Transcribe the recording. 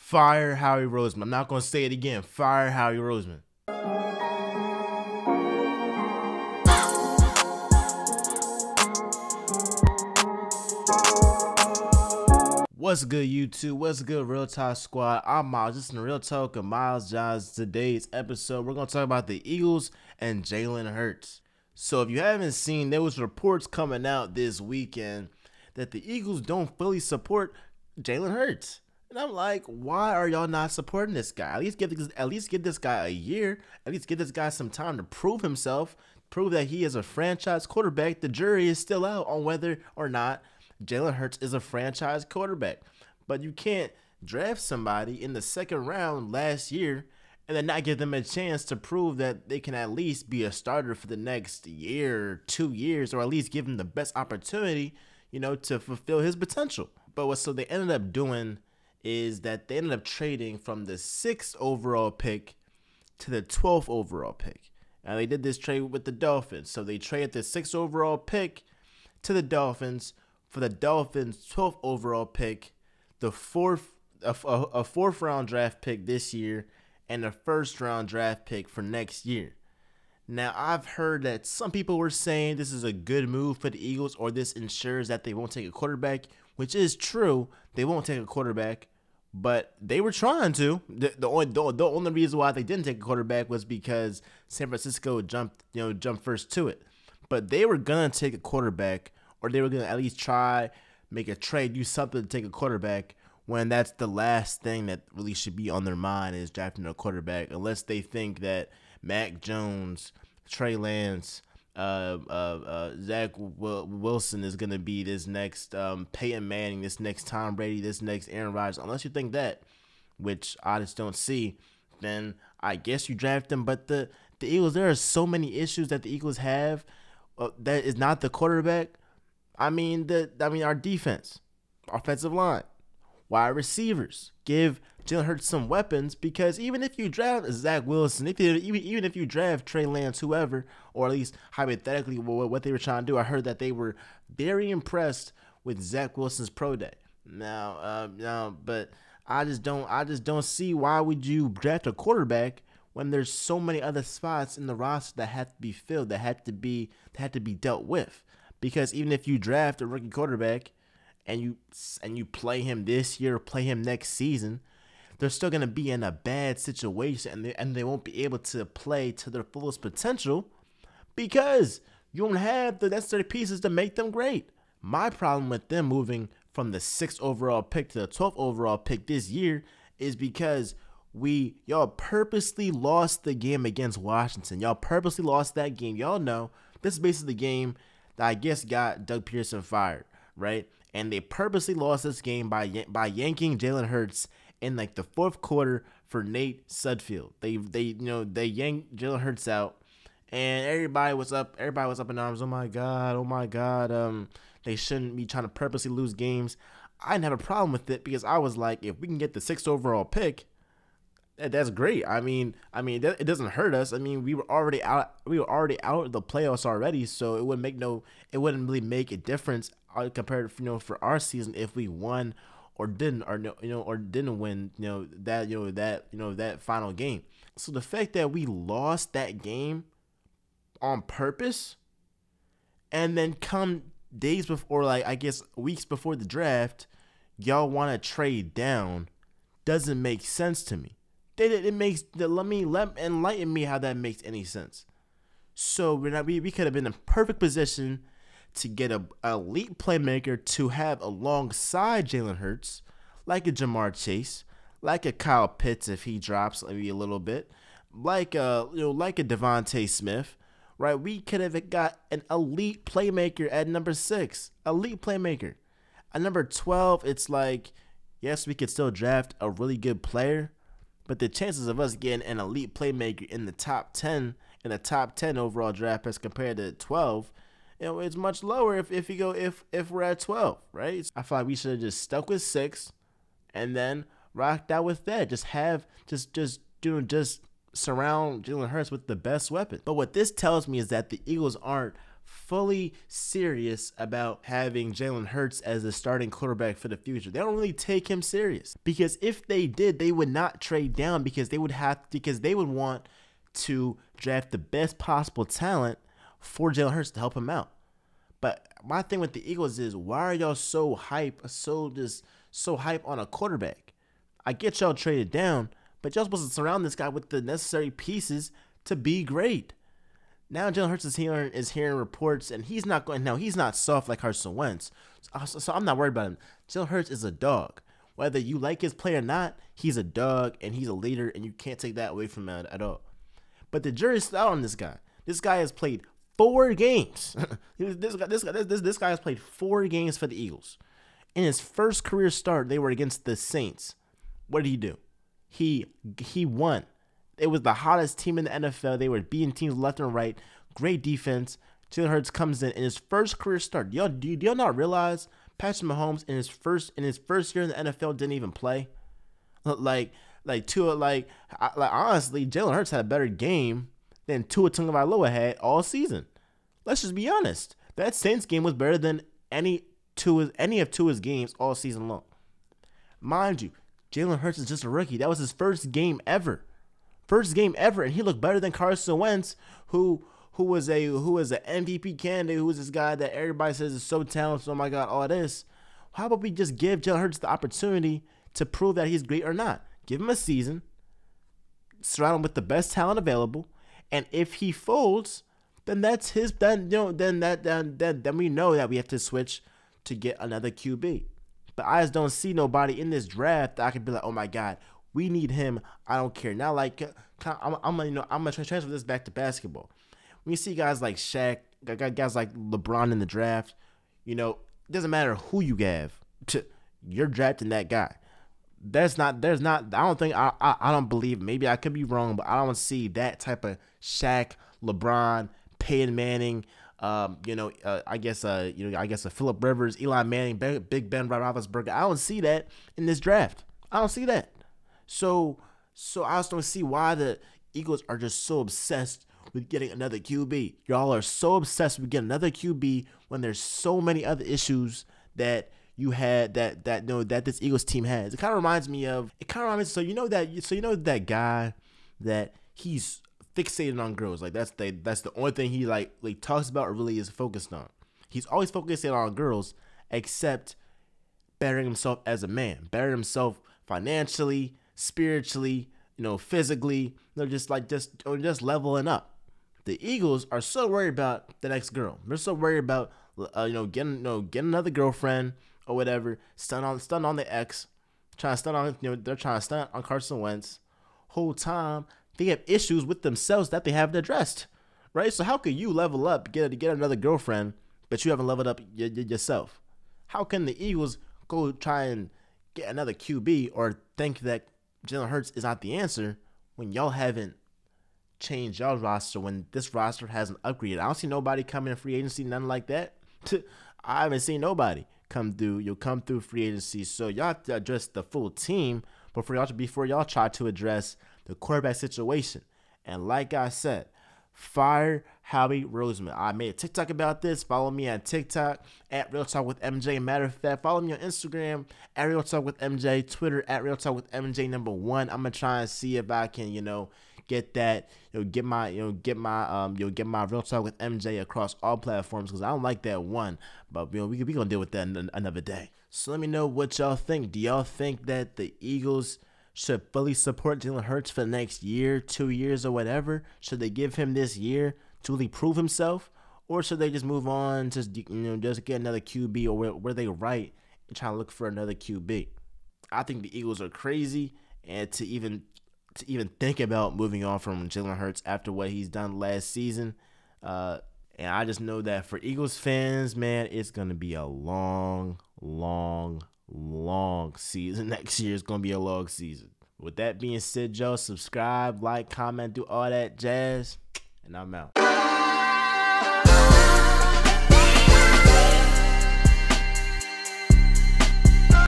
Fire Howie Roseman. I'm not going to say it again. Fire Howie Roseman. What's good, YouTube? What's good, Real Talk Squad? I'm Miles. This is the Real Talk of Miles Johns. Today's episode, we're going to talk about the Eagles and Jalen Hurts. So if you haven't seen, there was reports coming out this weekend that the Eagles don't fully support Jalen Hurts. And I'm like, why are y'all not supporting this guy? At least give this guy a year. At least give this guy some time to prove himself, prove that he is a franchise quarterback. The jury is still out on whether or not Jalen Hurts is a franchise quarterback. But you can't draft somebody in the second round last year and then not give them a chance to prove that they can at least be a starter for the next year or 2 years, or at least give him the best opportunity, to fulfill his potential. But so they ended up doing is that they ended up trading from the 6th overall pick to the 12th overall pick. And they did this trade with the Dolphins. So they traded the 6th overall pick to the Dolphins for the Dolphins' 12th overall pick, a fourth round draft pick this year, and a first round draft pick for next year. Now, I've heard that some people were saying this is a good move for the Eagles, or this ensures that they won't take a quarterback, which is true. They won't take a quarterback, but they were trying to. The only reason why they didn't take a quarterback was because San Francisco jumped first to it. But they were gonna take a quarterback, or they were gonna at least try, make a trade, do something to take a quarterback, when that's the last thing that really should be on their mind is drafting a quarterback, unless they think that Mac Jones, Trey Lance, Zach Wilson is going to be this next Peyton Manning, this next Tom Brady, this next Aaron Rodgers. Unless you think that, which I just don't see, then I guess you draft them. But the Eagles, there are so many issues that the Eagles have that is not the quarterback. I mean our defense, offensive line, wide receivers. Give Jalen Hurts some weapons, because even if you draft Zach Wilson, even if you draft Trey Lance, whoever, or at least hypothetically what they were trying to do, I heard that they were very impressed with Zach Wilson's pro day. But I just don't see why would you draft a quarterback when there's so many other spots in the roster that have to be filled, that had to be dealt with. Because even if you draft a rookie quarterback and you play him this year, play him next season, they're still going to be in a bad situation, and they won't be able to play to their fullest potential because you don't have the necessary pieces to make them great. My problem with them moving from the 6th overall pick to the 12th overall pick this year is because y'all purposely lost the game against Washington. Y'all purposely lost that game. Y'all know this is basically the game that I guess got Doug Peterson fired, right? And they purposely lost this game by yanking Jalen Hurts in like the 4th quarter for Nate Sudfeld. They yanked Jalen Hurts out, and everybody was up in arms. Oh my god. They shouldn't be trying to purposely lose games. I didn't have a problem with it because I was like, if we can get the 6th overall pick, that's great. I mean, it doesn't hurt us. I mean, we were already out of the playoffs already, so it wouldn't really make a difference compared to, for our season if we won or didn't win that final game. So the fact that we lost that game on purpose, and then come days before, like I guess weeks before the draft, y'all want to trade down, doesn't make sense to me. Enlighten me how that makes any sense. So we could have been in perfect position to get an elite playmaker to have alongside Jalen Hurts, like a Jamar Chase, like a Kyle Pitts if he drops maybe a little bit, like a Devontae Smith, right? We could have got an elite playmaker at number 6, elite playmaker. At number 12, it's like, yes, we could still draft a really good player, but the chances of us getting an elite playmaker in the top 10 overall draft as compared to 12, it's much lower if we're at 12, right? I feel like we should have just stuck with 6 and then rocked out with that. Just surround Jalen Hurts with the best weapon. But what this tells me is that the Eagles aren't fully serious about having Jalen Hurts as the starting quarterback for the future. They don't really take him serious, because if they did, they would not trade down, because they would want to draft the best possible talent for Jalen Hurts to help him out. But my thing with the Eagles is, why are y'all so hype on a quarterback? I get y'all traded down, but y'all supposed to surround this guy with the necessary pieces to be great. Now Jalen Hurts is hearing reports, and he's not soft like Carson Wentz. So I'm not worried about him. Jalen Hurts is a dog. Whether you like his play or not, he's a dog, and he's a leader, and you can't take that away from him at all. But the jury's out on this guy. This guy has played 4 games. This guy has played 4 games for the Eagles. In his first career start, they were against the Saints. What did he do? He won. It was the hottest team in the NFL. They were beating teams left and right. Great defense. Jalen Hurts comes in his first career start. Do y'all not realize Patrick Mahomes in his first year in the NFL didn't even play? Honestly, Jalen Hurts had a better game than Tua Tagovailoa had all season. Let's just be honest. That Saints game was better than any of Tua's games all season long. Mind you, Jalen Hurts is just a rookie. That was his first game ever, and he looked better than Carson Wentz, who was an MVP candidate, who was this guy that everybody says is so talented. Oh my God, all this. How about we just give Jalen Hurts the opportunity to prove that he's great or not? Give him a season, surround him with the best talent available, and if he folds, then that's his. Then we know that we have to switch to get another QB. But I just don't see nobody in this draft that I could be like, oh my God, we need him. I don't care. Now, like, I'm gonna transfer this back to basketball. When you see guys like Shaq, guys like LeBron in the draft, it doesn't matter who you have, you're drafting that guy. I don't believe, maybe I could be wrong, but I don't see that type of Shaq, LeBron, Peyton Manning, I guess a Phillip Rivers, Eli Manning, Big Ben Roethlisberger. I don't see that in this draft. I don't see that. So I just don't see why the Eagles are just so obsessed with getting another QB. Y'all are so obsessed with getting another QB when there's so many other issues that you had that this Eagles team has. It kind of reminds me, that guy that he's fixated on girls. Like that's the only thing he like talks about or really is focused on. He's always focusing on girls, except bettering himself as a man, bettering himself financially, spiritually, physically, just leveling up. The Eagles are so worried about the next girl. They're so worried about getting another girlfriend or whatever, stun on the ex, trying to stun on they're trying to stun on Carson Wentz. Whole time they have issues with themselves that they haven't addressed, right? So how could you level up, get another girlfriend, but you haven't leveled up yourself? How can the Eagles go try and get another QB or think that Jalen Hurts is not the answer when y'all haven't changed y'all roster, when this roster hasn't upgraded? I don't see nobody coming in free agency, nothing like that. I haven't seen nobody come through free agency. So y'all have to address the full team before y'all try to address the quarterback situation. And like I said, fire Howie Roseman. I made a TikTok about this. Follow me on TikTok at Real Talk with MJ. Matter of fact, follow me on Instagram at Real Talk with MJ. Twitter at Real Talk with MJ #1. I'm gonna try and see if I can, get that, get my Real Talk with MJ across all platforms, because I don't like that one. But we gonna deal with that another day. So let me know what y'all think. Do y'all think that the Eagles should fully support Jalen Hurts for the next year, 2 years, or whatever? Should they give him this year to really prove himself, or should they just move on, just get another QB, or were they right and try to look for another QB? I think the Eagles are crazy, and to even think about moving on from Jalen Hurts after what he's done last season. And I just know that for Eagles fans, man, it's gonna be a long season. Next year is gonna be a long season. With that being said, y'all, subscribe, like, comment, do all that jazz, and I'm out.